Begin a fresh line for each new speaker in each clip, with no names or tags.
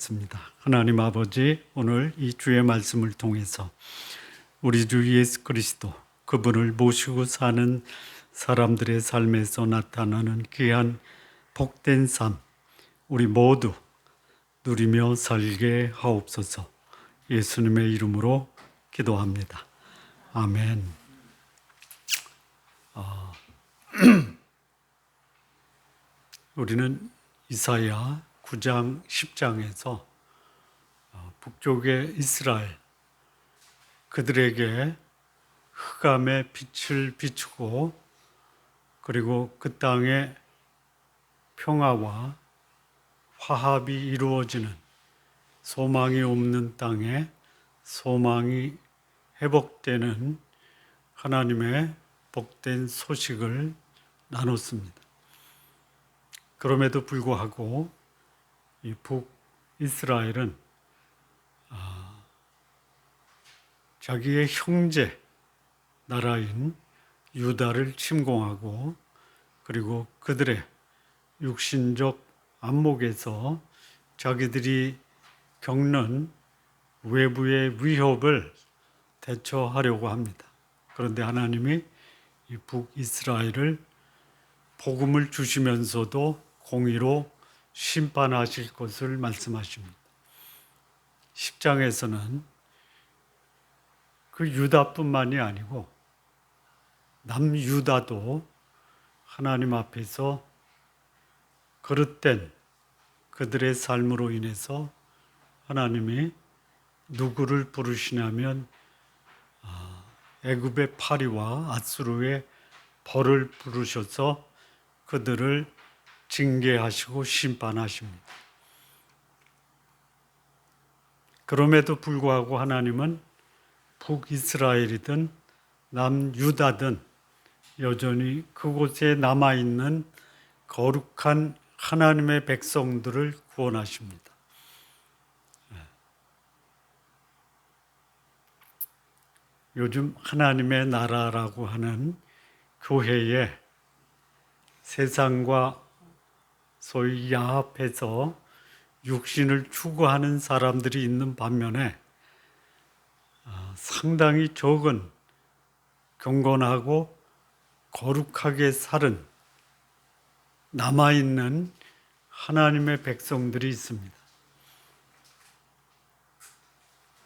기도하겠습니다. 하나님 아버지, 오늘 이 주의 말씀을 통해서 우리 주 예수 그리스도 그분을 모시고 사는 사람들의 삶에서 나타나는 귀한 복된 삶 우리 모두 누리며 살게 하옵소서. 예수님의 이름으로 기도합니다. 아멘. 우리는 이사야 9장 10장에서 북쪽의 이스라엘 그들에게 흑암의 빛을 비추고 그리고 그 땅에 평화와 화합이 이루어지는 소망이 없는 땅에 소망이 회복되는 하나님의 복된 소식을 나눴습니다. 그럼에도 불구하고 이 북이스라엘은 자기의 형제 나라인 유다를 침공하고 그리고 그들의 육신적 안목에서 자기들이 겪는 외부의 위협을 대처하려고 합니다. 그런데 하나님이 이 북이스라엘을 복음을 주시면서도 공의로 심판하실 것을 말씀하십니다. 10장에서는 그 유다뿐만이 아니고 남유다도 하나님 앞에서 거릇된 그들의 삶으로 인해서 하나님이 누구를 부르시냐면 애굽의 파리와 앗수르의 벌을 부르셔서 그들을 징계하시고 심판하십니다. 그럼에도 불구하고 하나님은 북이스라엘이든 남유다든 여전히 그곳에 남아있는 거룩한 하나님의 백성들을 구원하십니다. 요즘 하나님의 나라라고 하는 교회에 세상과 소위 야합해서 육신을 추구하는 사람들이 있는 반면에 상당히 적은 경건하고 거룩하게 살은 남아있는 하나님의 백성들이 있습니다.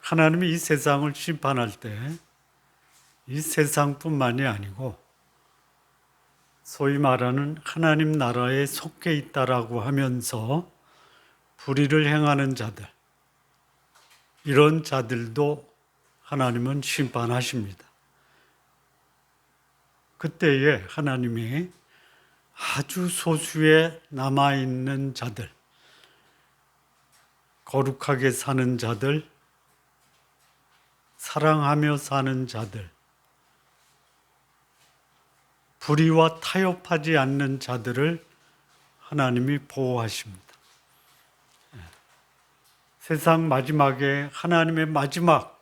하나님이 이 세상을 심판할 때 이 세상뿐만이 아니고 소위 말하는 하나님 나라에 속해 있다라고 하면서 불의를 행하는 자들, 이런 자들도 하나님은 심판하십니다. 그때에 하나님이 아주 소수의 남아있는 자들, 거룩하게 사는 자들, 사랑하며 사는 자들, 불의와 타협하지 않는 자들을 하나님이 보호하십니다. 세상 마지막에 하나님의 마지막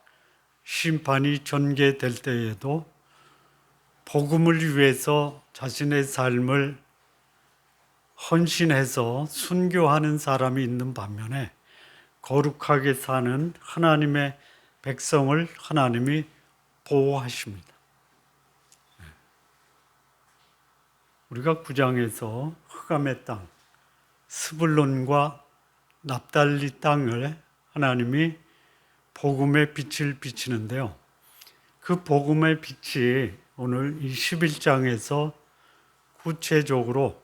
심판이 전개될 때에도 복음을 위해서 자신의 삶을 헌신해서 순교하는 사람이 있는 반면에 거룩하게 사는 하나님의 백성을 하나님이 보호하십니다. 우리가 9장에서 흑암의 땅, 스불론과 납달리 땅을 하나님이 복음의 빛을 비치는데요. 그 복음의 빛이 오늘 이 11장에서 구체적으로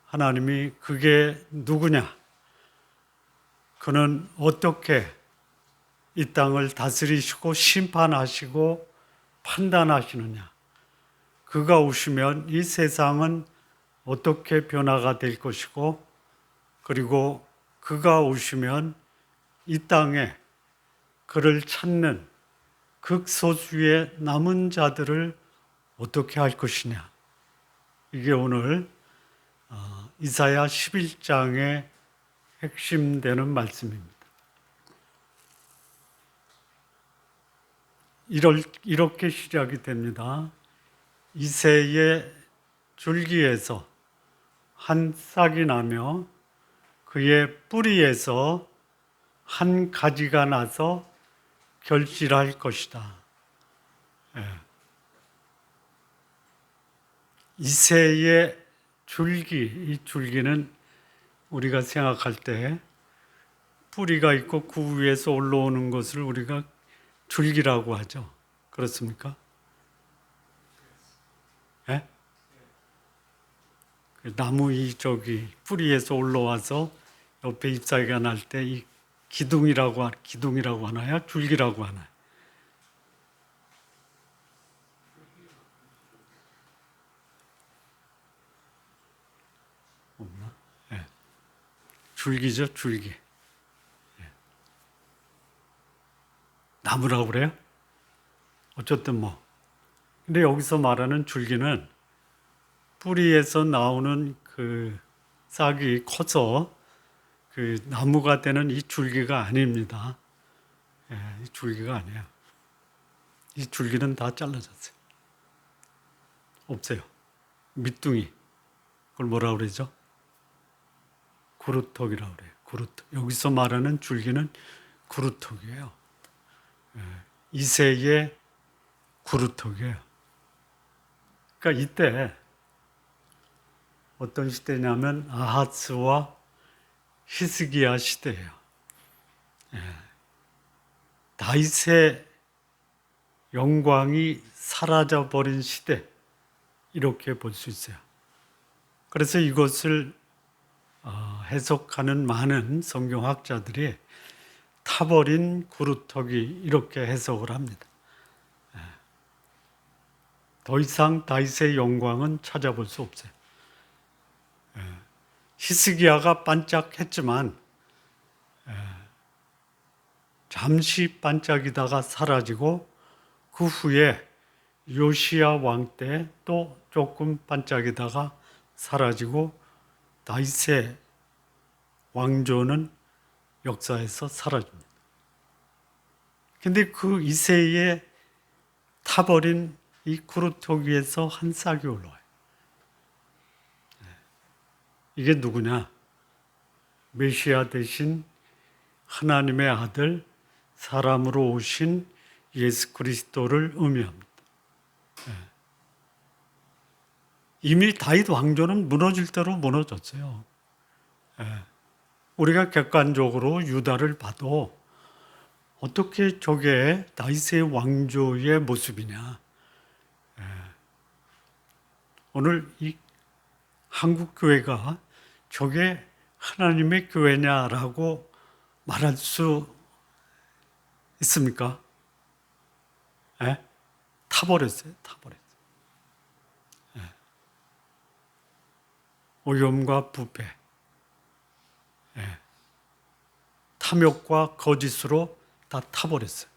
하나님이 그게 누구냐? 그는 어떻게 이 땅을 다스리시고 심판하시고 판단하시느냐? 그가 오시면 이 세상은 어떻게 변화가 될 것이고 그리고 그가 오시면 이 땅에 그를 찾는 극소수의 남은 자들을 어떻게 할 것이냐. 이게 오늘 이사야 11장의 핵심되는 말씀입니다. 이렇게 시작이 됩니다. 이새의 줄기에서 한 싹이 나며 그의 뿌리에서 한 가지가 나서 결실할 것이다. 이새의 줄기, 이 줄기는 우리가 생각할 때 뿌리가 있고 그 위에서 올라오는 것을 우리가 줄기라고 하죠. 그렇습니까? 예? 나무 이 뿌리에서 올라와서 옆에 잎사귀가 날 때 이 기둥이라고 하나요? 줄기라고 하나요? 없나? 예. 줄기죠, 줄기. 예. 나무라고 그래요? 어쨌든 뭐. 근데 여기서 말하는 줄기는 뿌리에서 나오는 그 싹이 커서 그 나무가 되는 이 줄기가 아닙니다. 예, 이 줄기가 아니에요. 이 줄기는 다 잘라졌어요. 없어요. 밑둥이. 그걸 뭐라 그러죠? 구루톡이라고 그래요. 구루톡. 여기서 말하는 줄기는 구루톡이에요. 예, 이새의 구루톡이에요. 그러니까 이때 어떤 시대냐면 아하스와 히스기야 시대예요. 예. 다윗의 영광이 사라져버린 시대, 이렇게 볼 수 있어요. 그래서 이것을 해석하는 많은 성경학자들이 타버린 구루터기 이렇게 해석을 합니다. 더 이상 다윗의 영광은 찾아볼 수 없어요. 히스기야가 반짝했지만 잠시 반짝이다가 사라지고 그 후에 요시야 왕 때 또 조금 반짝이다가 사라지고 다윗의 왕조는 역사에서 사라집니다. 근데 그 이새에 타버린 이 구루톡 위에서 한 싹이 올라와요. 이게 누구냐? 메시아 대신 하나님의 아들, 사람으로 오신 예수 그리스도를 의미합니다. 이미 다윗 왕조는 무너질 대로 무너졌어요. 우리가 객관적으로 유다를 봐도 어떻게 저게 다윗의 왕조의 모습이냐. 오늘 이 한국 교회가 저게 하나님의 교회냐라고 말할 수 있습니까? 타버렸어요. 타버렸어요. 오염과 부패, 탐욕과 거짓으로 다 타버렸어요.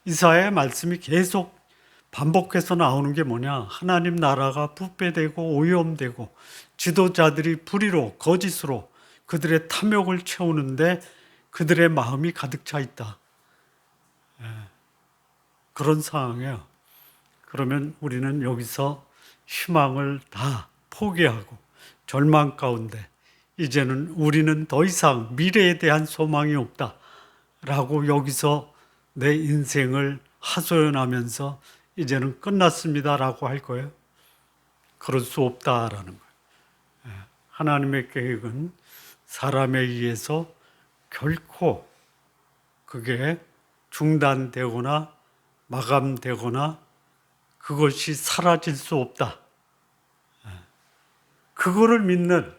이사야의 말씀이 계속 반복해서 나오는 게 뭐냐? 하나님 나라가 부패되고 오염되고 지도자들이 불의로 거짓으로 그들의 탐욕을 채우는데 그들의 마음이 가득 차 있다. 그런 상황이에요. 그러면 우리는 여기서 희망을 다 포기하고 절망 가운데 이제는 우리는 더 이상 미래에 대한 소망이 없다 라고 여기서 내 인생을 하소연하면서 이제는 끝났습니다 라고 할 거예요. 그럴 수 없다라는 거예요. 하나님의 계획은 사람에 의해서 결코 그게 중단되거나 마감되거나 그것이 사라질 수 없다. 그거를 믿는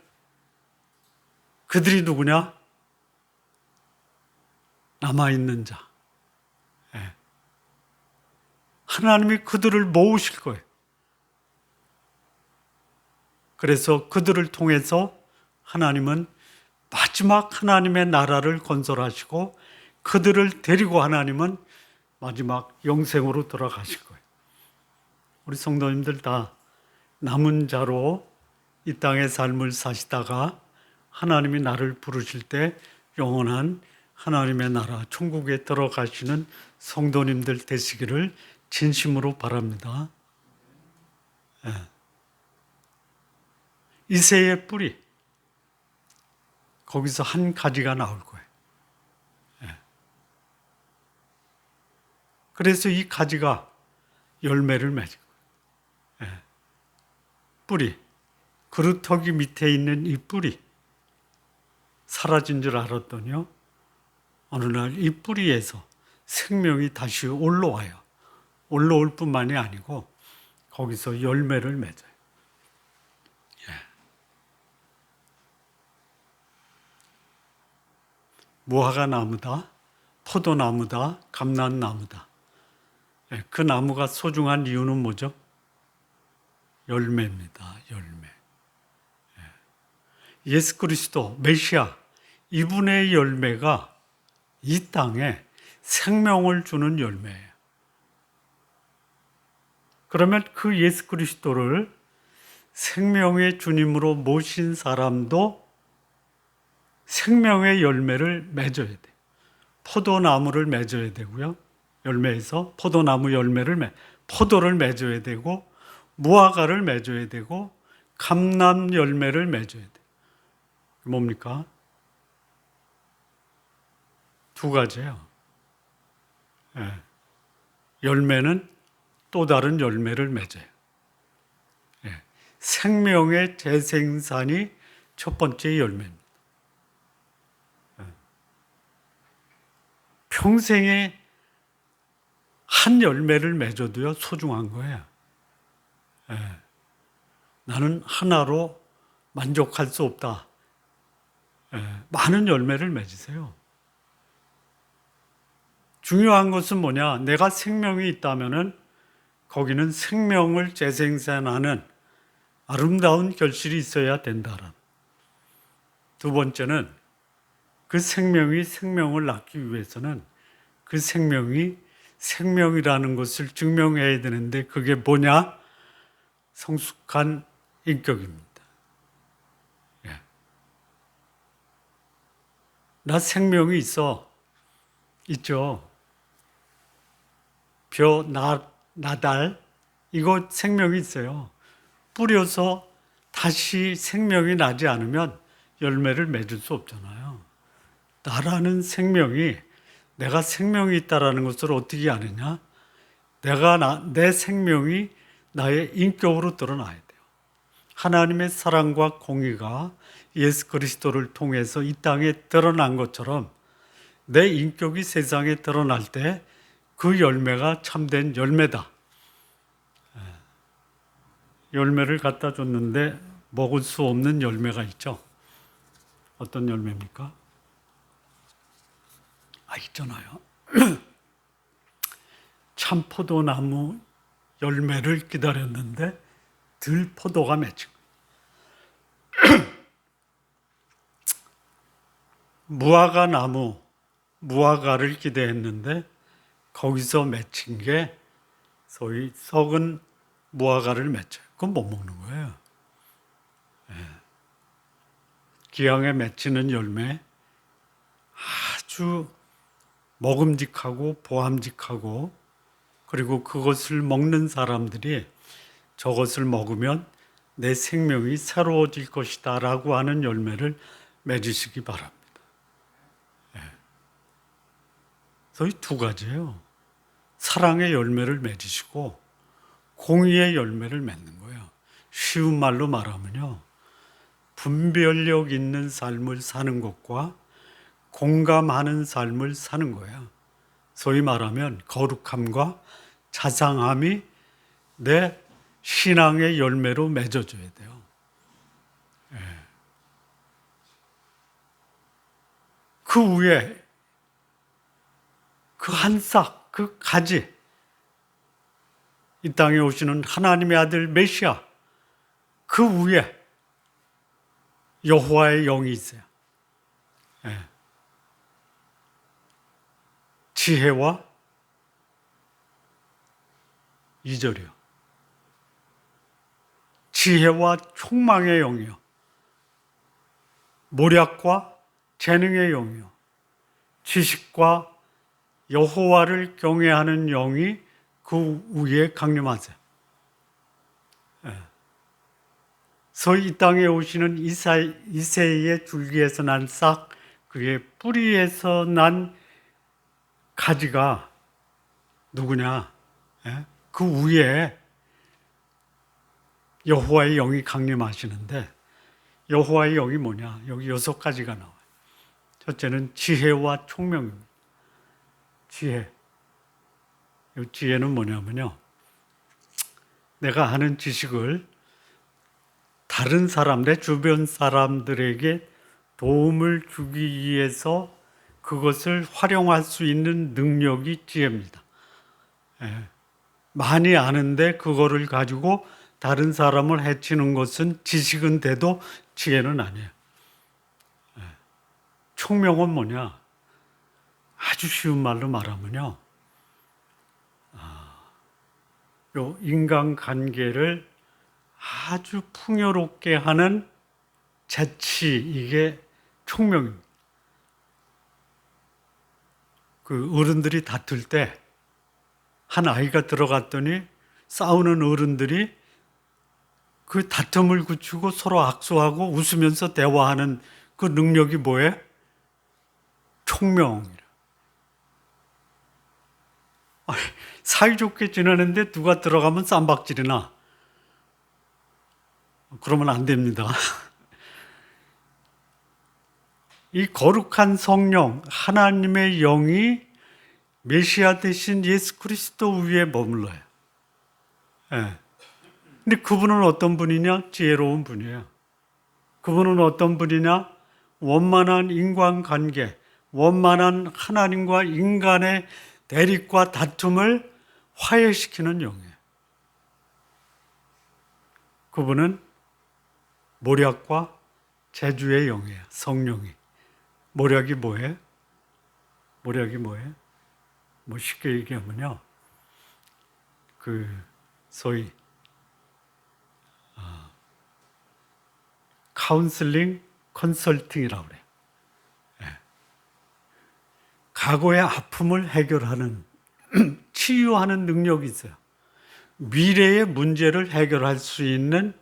그들이 누구냐? 남아있는 자. 하나님이 그들을 모으실 거예요. 그래서 그들을 통해서 하나님은 마지막 하나님의 나라를 건설하시고 그들을 데리고 하나님은 마지막 영생으로 돌아가실 거예요. 우리 성도님들 다 남은 자로 이 땅의 삶을 사시다가 하나님이 나를 부르실 때 영원한 하나님의 나라 천국에 들어가시는 성도님들 되시기를 진심으로 바랍니다. 이새의 뿌리 거기서 한 가지가 나올 거예요. 그래서 이 가지가 열매를 맺은 거예요. 뿌리, 그루터기 밑에 있는 이 뿌리 사라진 줄 알았더니요, 어느 날 이 뿌리에서 생명이 다시 올라와요. 올라올 뿐만이 아니고 거기서 열매를 맺어요. 무화과 나무다, 포도나무다, 감람나무다. 그 나무가 소중한 이유는 뭐죠? 열매입니다. 열매. 예수 그리스도 메시아, 이분의 열매가 이 땅에 생명을 주는 열매예요. 그러면 그 예수 그리스도를 생명의 주님으로 모신 사람도 생명의 열매를 맺어야 돼요. 포도나무를 맺어야 되고요. 열매에서 포도나무 열매를 포도를 맺어야 되고, 무화과를 맺어야 되고, 감람 열매를 맺어야 돼요. 뭡니까? 두 가지예요. 열매는 또 다른 열매를 맺어요. 생명의 재생산이 첫 번째 열매입니다. 평생에 한 열매를 맺어도요, 소중한 거예요. 나는 하나로 만족할 수 없다. 많은 열매를 맺으세요. 중요한 것은 뭐냐? 내가 생명이 있다면은 거기는 생명을 재생산하는 아름다운 결실이 있어야 된다라. 두 번째는 그 생명이 생명을 낳기 위해서는 그 생명이 생명이라는 것을 증명해야 되는데 그게 뭐냐? 성숙한 인격입니다. 나 생명이 있죠. 나달, 이거 생명이 있어요. 뿌려서 다시 생명이 나지 않으면 열매를 맺을 수 없잖아요. 나라는 생명이, 내가 생명이 있다라는 것을 어떻게 아느냐? 내 생명이 나의 인격으로 드러나야 돼요. 하나님의 사랑과 공의가 예수 그리스도를 통해서 이 땅에 드러난 것처럼 내 인격이 세상에 드러날 때 그 열매가 참된 열매다. 열매를 갖다 줬는데 먹을 수 없는 열매가 있죠. 어떤 열매입니까? 있잖아요. 참포도나무 열매를 기다렸는데 들포도가 맺힌 거예요. 무화과 나무, 무화과를 기대했는데 거기서 맺힌 게 소위 썩은 무화과를 맺혀요. 그건 못 먹는 거예요. 기왕에 맺히는 열매, 아주 먹음직하고 보암직하고, 그리고 그것을 먹는 사람들이 저것을 먹으면 내 생명이 새로워질 것이다 라고 하는 열매를 맺으시기 바랍니다. 그래서 이 두 가지예요. 사랑의 열매를 맺으시고 공의의 열매를 맺는 거예요. 쉬운 말로 말하면요, 분별력 있는 삶을 사는 것과 공감하는 삶을 사는 거예요. 소위 말하면 거룩함과 자상함이 내 신앙의 열매로 맺어줘야 돼요. 그 위에 그 한 싹, 그 가지, 이 땅에 오시는 하나님의 아들 메시아, 그 위에 여호와의 영이 있어요. 지혜와 2절이요. 지혜와 총망의 영이요. 모략과 재능의 영이요. 지식과 여호와를 경외하는 영이 그 위에 강림하세요. 소위 이 땅에 오시는 이새의 줄기에서 난 싹, 그의 뿌리에서 난 가지가 누구냐? 예? 그 위에 여호와의 영이 강림하시는데, 여호와의 영이 뭐냐? 여기 6가지가 나와요. 첫째는 지혜와 총명입니다. 지혜. 이 지혜는 뭐냐면요, 내가 아는 지식을 다른 사람, 내 주변 사람들에게 도움을 주기 위해서 그것을 활용할 수 있는 능력이 지혜입니다. 예. 많이 아는데 그거를 가지고 다른 사람을 해치는 것은 지식은 돼도 지혜는 아니에요. 예. 총명은 뭐냐? 아주 쉬운 말로 말하면요, 요 인간관계를 아주 풍요롭게 하는 재치, 이게 총명입니다. 그 어른들이 다툴 때 한 아이가 들어갔더니 싸우는 어른들이 그 다툼을 그치고 서로 악수하고 웃으면서 대화하는 그 능력이 뭐예요? 총명이라. 사이좋게 지내는데 누가 들어가면 쌈박질이나, 그러면 안 됩니다. 이 거룩한 성령, 하나님의 영이 메시아 대신 예수 그리스도 위에 머물러요. 예. 근데 그분은 어떤 분이냐? 지혜로운 분이에요. 그분은 어떤 분이냐? 원만한 인간관계, 원만한 하나님과 인간의 대립과 다툼을 화해시키는 영이에요. 그분은 모략과 재주의 영이에요. 성령이. 모략이 뭐예요? 모략이 뭐예요? 뭐 쉽게 얘기하면요, 그 소위 카운슬링 컨설팅이라고 그래요. 예. 과거의 아픔을 해결하는 치유하는 능력이 있어요. 미래의 문제를 해결할 수 있는